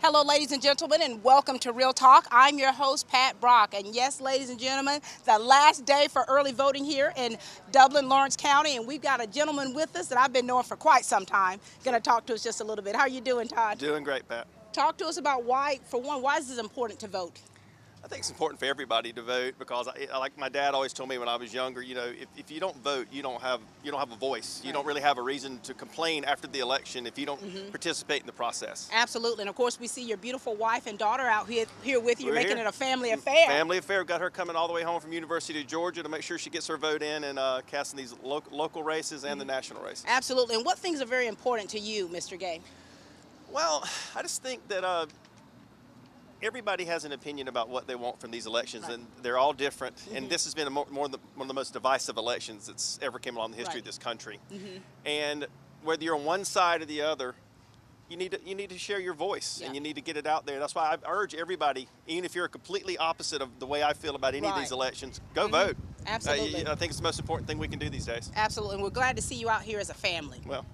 Hello, ladies and gentlemen, and welcome to Real Talk. I'm your host, Pat Brock. And yes, ladies and gentlemen, the last day for early voting here in Dublin, Lawrence County. And we've got a gentleman with us that I've been knowing for quite some time. Going to talk to us just a little bit. How are you doing, Todd? Doing great, Pat. Talk to us about why, for one, why is it important to vote? I think it's important for everybody to vote because, like my dad always told me when I was younger, if you don't vote, you don't have a voice. You don't really have a reason to complain after the election if you don't participate in the process. Absolutely, and of course we see your beautiful wife and daughter out here with you. You're making it a family affair. affair. Family affair. Got her coming all the way home from University of Georgia to make sure she gets her vote in and casting these local races and the national races. Absolutely, and what things are very important to you, Mr. Gay? Well, I just think that everybody has an opinion about what they want from these elections, and they're all different. And this has been one of the most divisive elections that's ever came along in the history of this country. And whether you're on one side or the other, you need to share your voice, and you need to get it out there. That's why I urge everybody, even if you're completely opposite of the way I feel about any of these elections, go vote. Absolutely. I think it's the most important thing we can do these days. Absolutely, and we're glad to see you out here as a family. Well,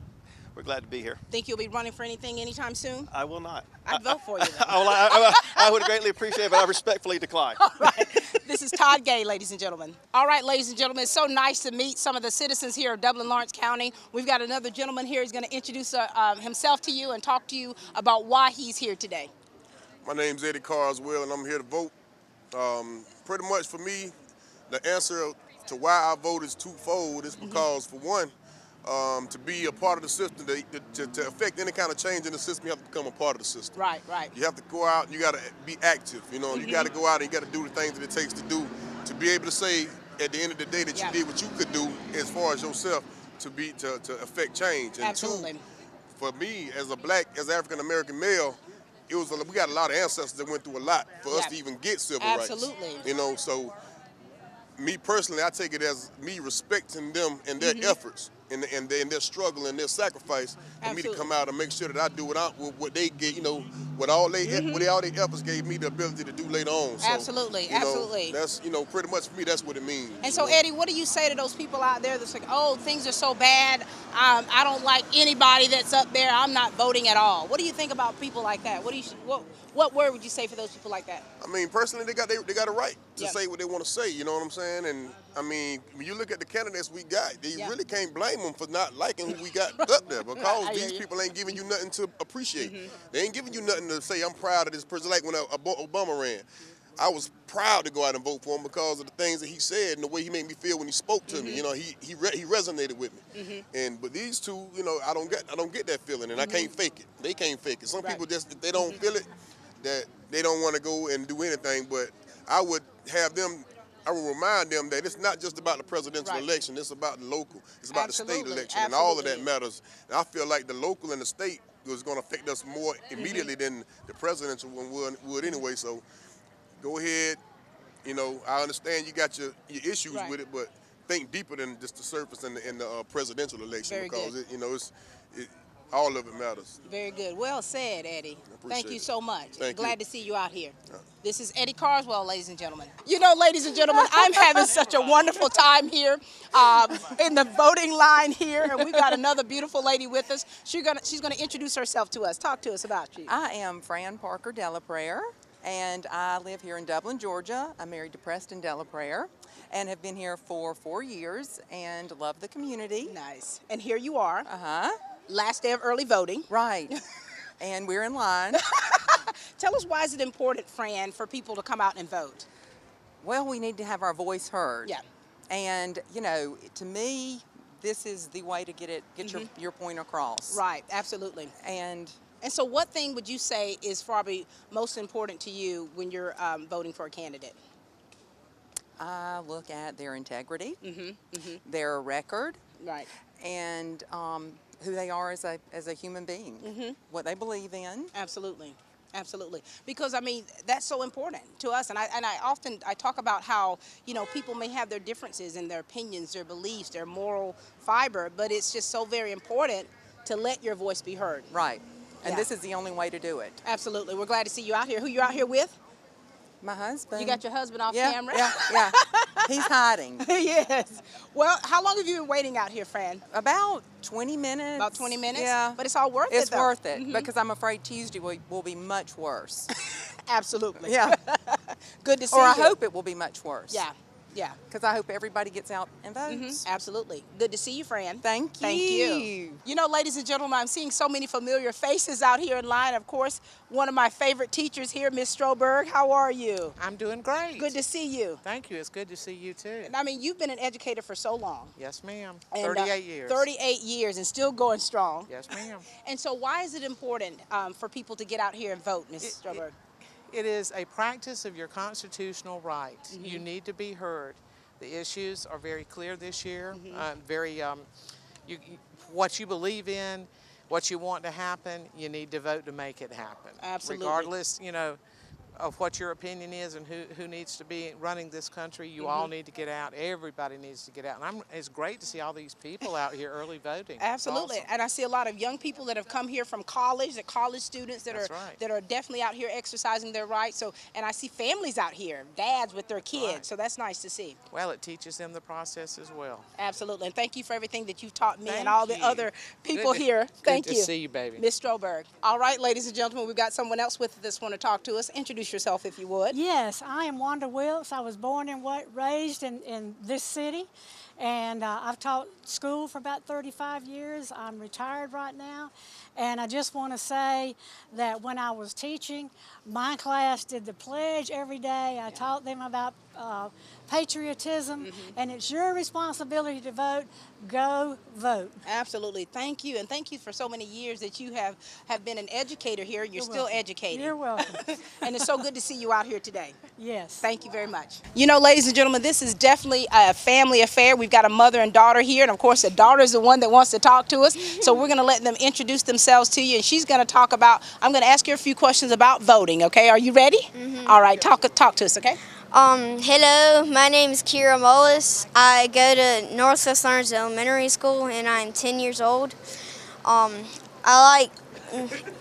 we're glad to be here. Think you'll be running for anything anytime soon? I will not. I'd vote for you. I would greatly appreciate it, but I respectfully decline. All right. This is Todd Gay, ladies and gentlemen. All right, ladies and gentlemen, it's so nice to meet some of the citizens here of Dublin, Lawrence County. We've got another gentleman here. He's going to introduce himself to you and talk to you about why he's here today. My name's Eddie Carswell, and I'm here to vote. Pretty much for me, the answer to why I vote is twofold. It's because, for one, to be a part of the system, to affect any kind of change in the system, you have to become a part of the system. Right, right. You have to go out and you got to be active. You got to go out and you got to do the things that it takes to do to be able to say at the end of the day that you did what you could do as far as yourself to affect change. And absolutely. Two, for me as African American male, we got a lot of ancestors that went through a lot for us to even get civil rights. Absolutely. So me personally, I take it as me respecting them and their efforts. And their struggle and their sacrifice for me to come out and make sure that I do what they get, what all their efforts gave me the ability to do later on. So, absolutely. That's pretty much for me. That's what it means. And so, Eddie, what do you say to those people out there that's like, oh, things are so bad, I don't like anybody that's up there, I'm not voting at all? What do you think about people like that? What word would you say for those people like that? I mean, personally, they got a right to say what they want to say. You know what I'm saying? And I mean, when you look at the candidates we got, you really can't blame them for not liking who we got up there because these people ain't giving you nothing to appreciate. They ain't giving you nothing to say, I'm proud of this person. Like when Obama ran, I was proud to go out and vote for him because of the things that he said and the way he made me feel when he spoke to me. He resonated with me. But these two, I don't get that feeling, and I can't fake it. They can't fake it. Some people just, if they don't feel it, that they don't want to go and do anything. But I would remind them that it's not just about the presidential election, it's about the local, it's about the state election, and all of that matters. And I feel like the local and the state was going to affect us more immediately than the presidential one would anyway. So go ahead, I understand you got your issues with it, but think deeper than just the surface in the presidential election. Because all of it matters. Very good. Well said, Eddie. Thank you so much. Glad to see you out here. This is Eddie Carswell, ladies and gentlemen. Ladies and gentlemen, I'm having such a wonderful time here in the voting line here, and we've got another beautiful lady with us. She's gonna introduce herself to us. Talk to us about you. I am Fran Parker Delaprayer, and I live here in Dublin, Georgia. I'm married to Preston Delaprayer and have been here for 4 years and love the community. Nice. And here you are. Last day of early voting. Right. And we're in line. Tell us, why is it important, Fran, for people to come out and vote? Well, we need to have our voice heard. Yeah. And, to me, this is the way to get your point across. Right, absolutely. And so what thing would you say is probably most important to you when you're voting for a candidate? I look at their integrity, their record, and who they are as a human being, what they believe in. Absolutely. Absolutely. Because, that's so important to us. And I often talk about how, people may have their differences in their opinions, their beliefs, their moral fiber, but it's just so very important to let your voice be heard. Right. And this is the only way to do it. Absolutely. We're glad to see you out here. Who you out here with? My husband. You got your husband off yeah, camera? Yeah. He's hiding. Yes. Well, how long have you been waiting out here, Fran? About 20 minutes. About 20 minutes? Yeah. But it's all worth it, It's though. worth it because I'm afraid Tuesday will be much worse. Absolutely. Yeah. Good to see Or you. I hope it will be much worse. Yeah. Yeah. Because I hope everybody gets out and votes. Absolutely. Good to see you, Fran. Thank you. Thank you. You know, ladies and gentlemen, I'm seeing so many familiar faces out here in line. Of course, one of my favorite teachers here, Miss Berg. How are you? I'm doing great. Good to see you. Thank you. It's good to see you too. And I mean, you've been an educator for so long. Yes, ma'am. And, 38 years. 38 years and still going strong. Yes, ma'am. And so why is it important for people to get out here and vote, Ms. Berg? It is a practice of your constitutional right. You need to be heard. The issues are very clear this year. What you believe in, what you want to happen, you need to vote to make it happen. Absolutely. Regardless, of what your opinion is and who needs to be running this country, you all need to get out. Everybody needs to get out. And it's great to see all these people out here early voting. Absolutely. Awesome. And I see a lot of young people that have come here from college, the college students that That's are right. that are definitely out here exercising their rights. So, and I see families out here, dads with their kids. Right. So that's nice to see. Well, it teaches them the process as well. Absolutely. And thank you for everything that you've taught me and Thank all the you. other people Good to- here. Thank good you. to see you, baby. Ms. Berg. All right, ladies and gentlemen, we've got someone else with us that's want to talk to us. Introduce yourself if you would. Yes, I am Wanda Wilkes. I was born and raised in this city, and I've taught school for about 35 years. I'm retired right now, and I just want to say that when I was teaching, my class did the pledge every day. I taught them about patriotism, and it's your responsibility to vote. Go vote. Absolutely. Thank you. And thank you for so many years that you have been an educator here. You're still welcome. educating. You're welcome. And it's so good to see you out here today. Yes. Thank you very much. You know, ladies and gentlemen, this is definitely a family affair. We've got a mother and daughter here, and of course the daughter is the one that wants to talk to us. So we're going to let them introduce themselves to you, and she's going to talk about, I'm going to ask her a few questions about voting, okay? Are you ready? All right, talk to us, okay? Hello, my name is Kiera. I go to Northwest Lawrence Elementary School and I'm 10 years old.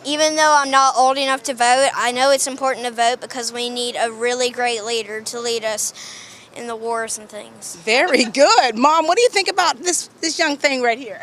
Even though I'm not old enough to vote, I know it's important to vote because we need a really great leader to lead us in the wars and things. Very good. Mom, what do you think about this young thing right here?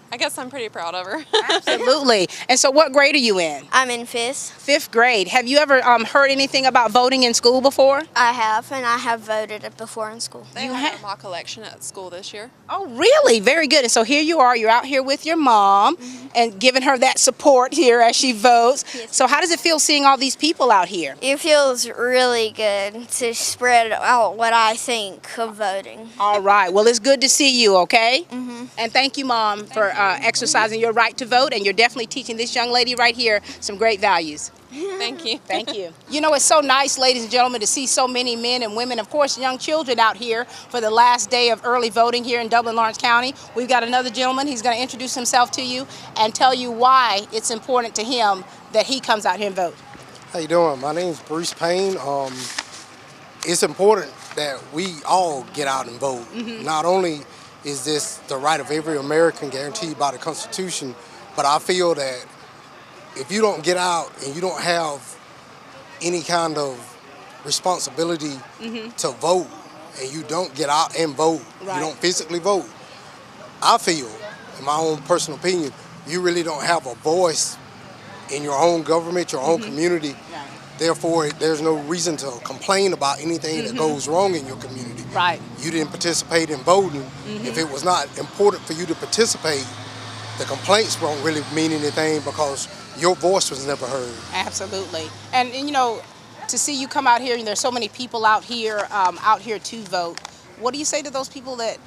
I guess I'm pretty proud of her. Absolutely. And so what grade are you in? I'm in 5th. 5th grade. Have you ever heard anything about voting in school before? I have, and I have voted it before in school. They had a mock election at school this year. Oh, really? Very good. And so here you are. You're out here with your mom and giving her that support here as she votes. Yes. So how does it feel seeing all these people out here? It feels really good to spread out what I think of voting. All right. Well, it's good to see you, okay? And thank you, Mom, for exercising your right to vote. And you're definitely teaching this young lady right here some great values. Thank you. Thank you. You know, it's so nice, ladies and gentlemen, to see so many men and women, of course, young children out here for the last day of early voting here in Dublin, Lawrence County. We've got another gentleman. He's going to introduce himself to you and tell you why it's important to him that he comes out here and vote. How you doing? My name's Bruce Payne. It's important that we all get out and vote. Not only is this the right of every American guaranteed by the Constitution, but I feel that if you don't get out and you don't have any kind of responsibility to vote, and you don't get out and vote, you don't physically vote, I feel, in my own personal opinion, you really don't have a voice in your own government, your own community. Therefore, there's no reason to complain about anything that goes wrong in your community. Right. You didn't participate in voting. If it was not important for you to participate, the complaints won't really mean anything because your voice was never heard. Absolutely. And you know, to see you come out here, and there's so many people out here to vote, what do you say to those people that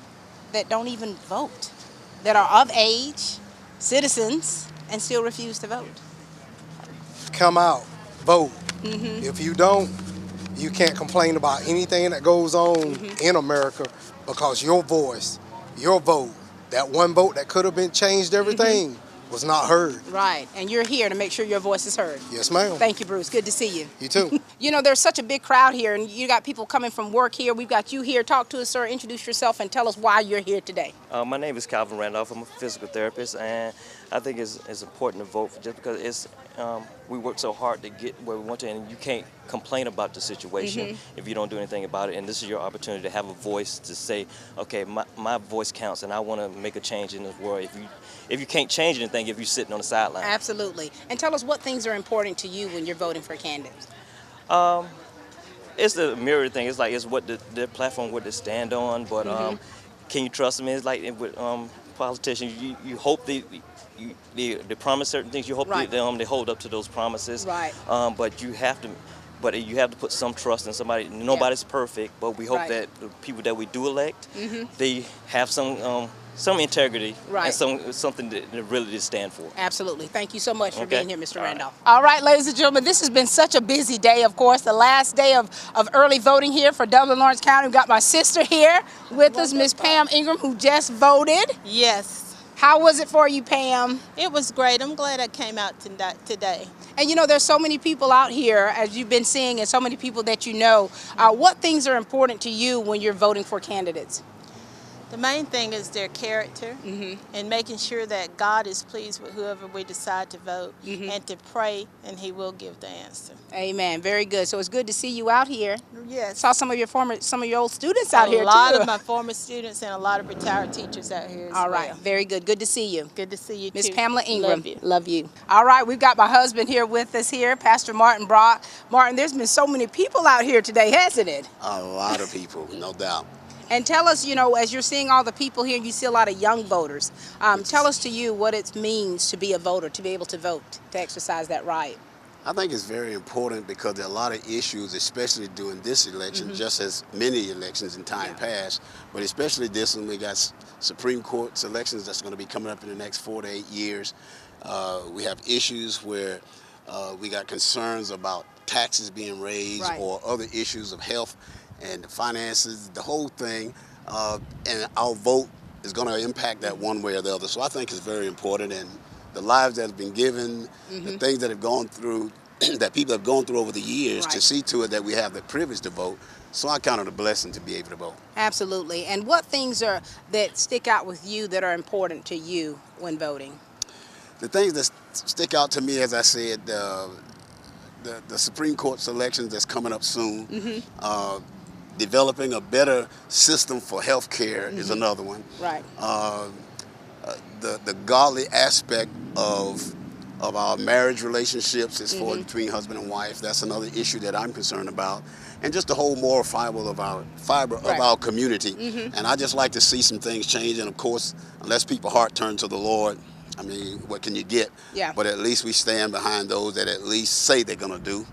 don't even vote, that are of age, citizens, and still refuse to vote? Come out, vote. If you don't, you can't complain about anything that goes on in America because your voice, your vote, that one vote that could have been changed everything was not heard. Right, and you're here to make sure your voice is heard. Yes, ma'am. Thank you, Bruce. Good to see you. You too. You know, there's such a big crowd here, and you got people coming from work here. We've got you here. Talk to us, sir. Introduce yourself and tell us why you're here today. My name is Calvin Randolph. I'm a physical therapist, and I think it's important to vote just because we work so hard to get where we want to, and you can't complain about the situation if you don't do anything about it. And this is your opportunity to have a voice to say, okay, my voice counts, and I want to make a change in this world. If you can't change anything, if you're sitting on the sideline. Absolutely. And tell us what things are important to you when you're voting for candidates. It's the mirror thing. It's what the platform, what they stand on. But can you trust them? It's like with politicians, you hope they promise certain things. You hope they hold up to those promises. Right. But you have to put some trust in somebody. Nobody's perfect, but we hope that the people that we do elect, they have some integrity and something to really to stand for. Absolutely. Thank you so much for being here, Mr. Randolph. All right, ladies and gentlemen, this has been such a busy day, of course, the last day of early voting here for Dublin Lawrence County. We've got my sister here with us, Miss Pam Ingram, who just voted. Yes. How was it for you, Pam? It was great. I'm glad I came out today. And you know, there's so many people out here, as you've been seeing, and so many people that you know. What things are important to you when you're voting for candidates? The main thing is their character and making sure that God is pleased with whoever we decide to vote and to pray, and He will give the answer. Amen. Very good. So it's good to see you out here. Yes. Saw some of your old students out here too. A lot of my former students and a lot of retired teachers out here as well. All right. Very good. Good to see you. Good to see you Miss too. Pamela Ingram. Love you. Love you. All right. We've got my husband here with us here, Pastor Martin Brock. Martin, there's been so many people out here today, hasn't it? A lot of people, no doubt. And tell us, you know, as you're seeing all the people here, you see a lot of young voters. Tell us to you what it means to be a voter, to be able to vote, to exercise that right. I think it's very important because there are a lot of issues, especially during this election, just as many elections in time past, but especially this one. We got Supreme Court elections that's going to be coming up in the next 4 to 8 years. We have issues where we got concerns about taxes being raised or other issues of health and the finances, the whole thing, and our vote is going to impact that one way or the other. So I think it's very important, and the lives that have been given, the things that have gone through, that people have gone through over the years, to see to it that we have the privilege to vote. So I count it a blessing to be able to vote. Absolutely. And what things are that stick out with you that are important to you when voting? The things that stick out to me, as I said, the Supreme Court elections that's coming up soon. Developing a better system for health care is another one. Right. The godly aspect of our marriage relationships as far as between husband and wife, that's another issue that I'm concerned about. And just the whole moral fiber of our community. And I just like to see some things change. And of course, unless people's heart turn to the Lord, I mean, what can you get? Yeah. But at least we stand behind those that at least say they're going to do.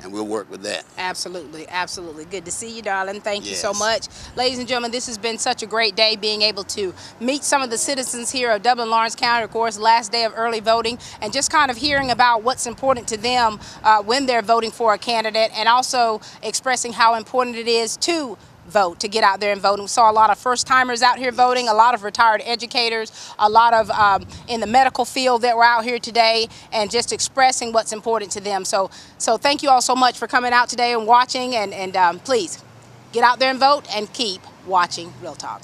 And we'll work with that. Absolutely, absolutely. Good to see you, darling. Thank you so much. Ladies and gentlemen, this has been such a great day, being able to meet some of the citizens here of Dublin Lawrence County, of course, last day of early voting, and just kind of hearing about what's important to them when they're voting for a candidate, and also expressing how important it is to vote, to get out there and vote. We saw a lot of first-timers out here voting, a lot of retired educators, a lot of in the medical field that were out here today, and just expressing what's important to them. So thank you all so much for coming out today and watching, and please get out there and vote and keep watching Real Talk.